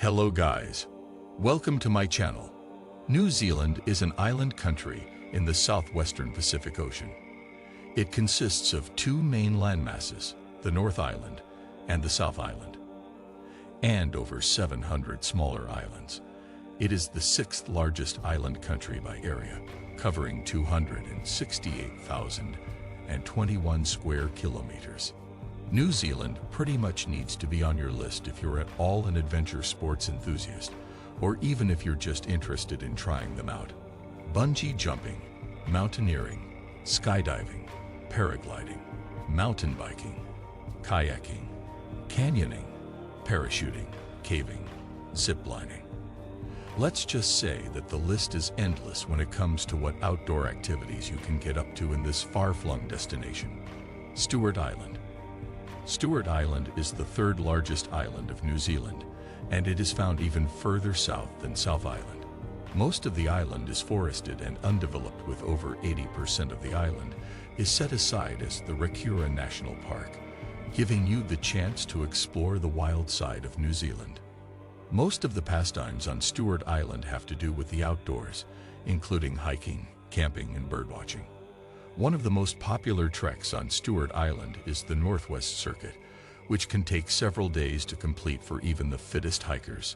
Hello guys, welcome to my channel. New Zealand is an island country in the southwestern Pacific Ocean. It consists of two main landmasses, the North Island and the South Island, and over 700 smaller islands. It is the sixth largest island country by area, covering 268,021 square kilometers. New Zealand pretty much needs to be on your list if you're at all an adventure sports enthusiast, or even if you're just interested in trying them out. Bungee jumping, mountaineering, skydiving, paragliding, mountain biking, kayaking, canyoning, parachuting, caving, ziplining. Let's just say that the list is endless when it comes to what outdoor activities you can get up to in this far-flung destination. Stewart Island. Stewart Island is the third largest island of New Zealand, and it is found even further south than South Island. Most of the island is forested and undeveloped, with over 80% of the island is set aside as the Rotorua National Park, giving you the chance to explore the wild side of New Zealand. Most of the pastimes on Stewart Island have to do with the outdoors, including hiking, camping, and birdwatching. One of the most popular treks on Stewart Island is the Northwest Circuit, which can take several days to complete for even the fittest hikers.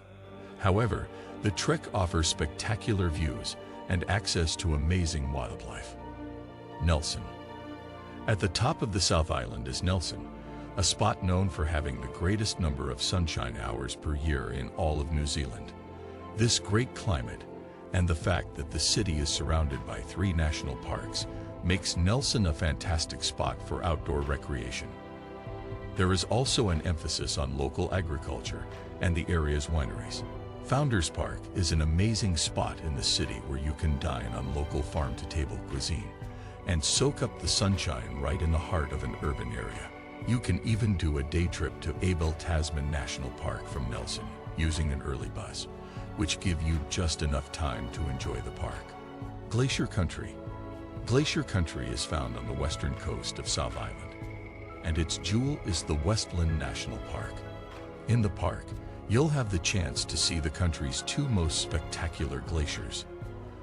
However, the trek offers spectacular views and access to amazing wildlife. Nelson. At the top of the South Island is Nelson, a spot known for having the greatest number of sunshine hours per year in all of New Zealand. This great climate and the fact that the city is surrounded by 3 national parks makes Nelson a fantastic spot for outdoor recreation. There is also an emphasis on local agriculture and the area's wineries. Founders Park is an amazing spot in the city where you can dine on local farm-to-table cuisine and soak up the sunshine right in the heart of an urban area. You can even do a day trip to Abel Tasman National Park from Nelson using an early bus, which give you just enough time to enjoy the park. Glacier Country. Glacier Country is found on the western coast of South Island, and its jewel is the Fiordland National Park. In the park, you'll have the chance to see the country's 2 most spectacular glaciers,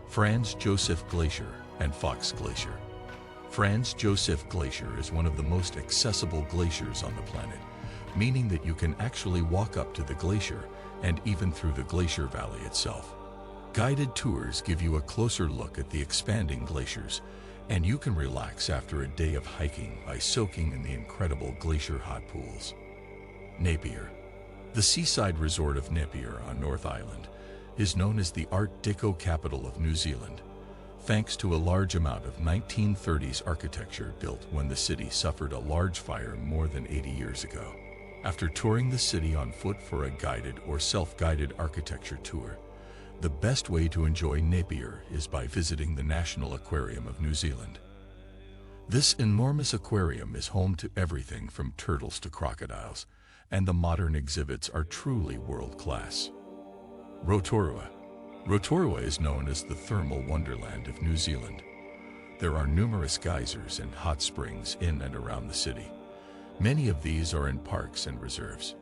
Franz Josef Glacier and Fox Glacier. Franz Josef Glacier is one of the most accessible glaciers on the planet, meaning that you can actually walk up to the glacier and even through the glacier valley itself. Guided tours give you a closer look at the expanding glaciers, and you can relax after a day of hiking by soaking in the incredible glacier hot pools. Napier. The seaside resort of Napier on North Island is known as the Art Deco capital of New Zealand, thanks to a large amount of 1930s architecture built when the city suffered a large fire more than 80 years ago. After touring the city on foot for a guided or self-guided architecture tour, the best way to enjoy Napier is by visiting the National Aquarium of New Zealand. This enormous aquarium is home to everything from turtles to crocodiles, and the modern exhibits are truly world-class. Rotorua. Rotorua is known as the thermal wonderland of New Zealand. There are numerous geysers and hot springs in and around the city. Many of these are in parks and reserves.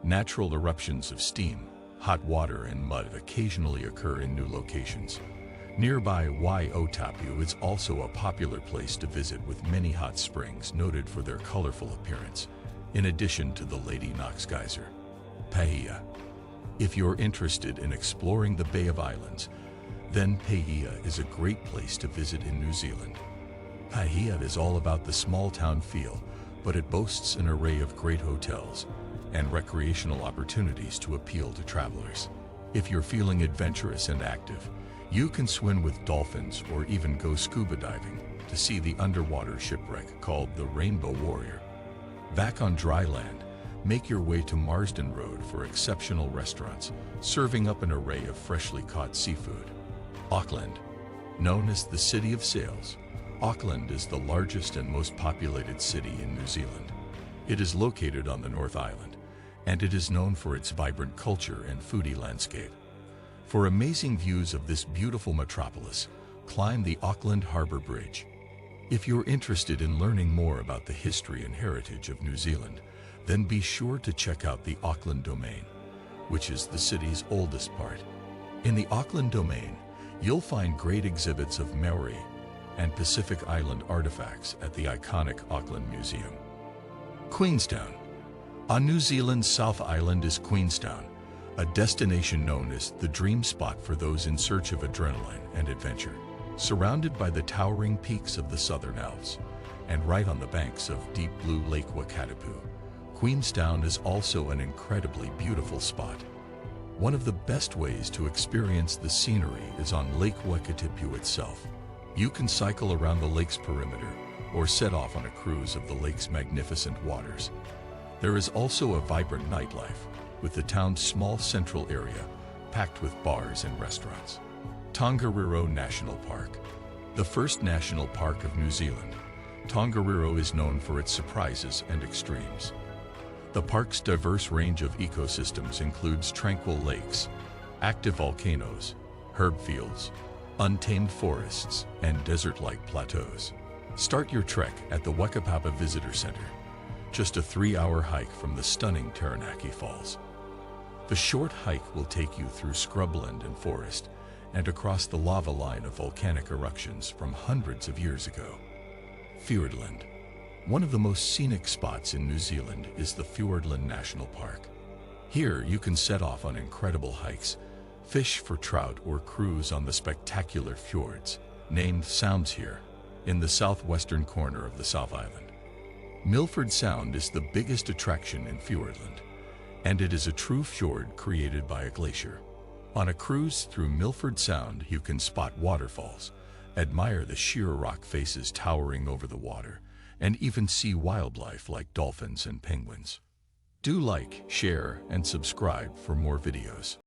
Natural eruptions of steam, hot water, and mud occasionally occur in new locations. Nearby Waiotapu is also a popular place to visit, with many hot springs noted for their colorful appearance, in addition to the Lady Knox Geyser. Paia. If you're interested in exploring the Bay of Islands, then Paia is a great place to visit in New Zealand. Paia is all about the small town feel, but it boasts an array of great hotels and recreational opportunities to appeal to travelers. If you're feeling adventurous and active, you can swim with dolphins or even go scuba diving to see the underwater shipwreck called the Rainbow Warrior. Back on dry land, make your way to Marsden Road for exceptional restaurants serving up an array of freshly caught seafood. Auckland. Known as the City of Sails, Auckland is the largest and most populated city in New Zealand. It is located on the North Island, and it is known for its vibrant culture and foodie landscape. For amazing views of this beautiful metropolis, climb the Auckland Harbour Bridge. If you're interested in learning more about the history and heritage of New Zealand, then be sure to check out the Auckland Domain, which is the city's oldest part. In the Auckland domain, you'll find great exhibits of Maori and Pacific Island artifacts at the iconic Auckland Museum. Queenstown. On New Zealand's South Island is Queenstown, a destination known as the dream spot for those in search of adrenaline and adventure. Surrounded by the towering peaks of the Southern Alps, and right on the banks of deep blue Lake Wakatipu, Queenstown is also an incredibly beautiful spot. One of the best ways to experience the scenery is on Lake Wakatipu itself. You can cycle around the lake's perimeter or set off on a cruise of the lake's magnificent waters. There is also a vibrant nightlife, with the town's small central area packed with bars and restaurants. Tongariro National Park. The first national park of New Zealand, Tongariro is known for its surprises and extremes. The park's diverse range of ecosystems includes tranquil lakes, active volcanoes, herb fields, untamed forests, and desert-like plateaus. Start your trek at the Wekapapa Visitor Center, just a 3-hour hike from the stunning Taranaki Falls. The short hike will take you through scrubland and forest and across the lava line of volcanic eruptions from hundreds of years ago. Fiordland. One of the most scenic spots in New Zealand is the Fiordland National Park. Here you can set off on incredible hikes, fish for trout, or cruise on the spectacular fjords, named Sounds here, in the southwestern corner of the South Island. Milford Sound is the biggest attraction in Fiordland, and it is a true fjord created by a glacier. On a cruise through Milford Sound, you can spot waterfalls, admire the sheer rock faces towering over the water, and even see wildlife like dolphins and penguins. Do like, share, and subscribe for more videos.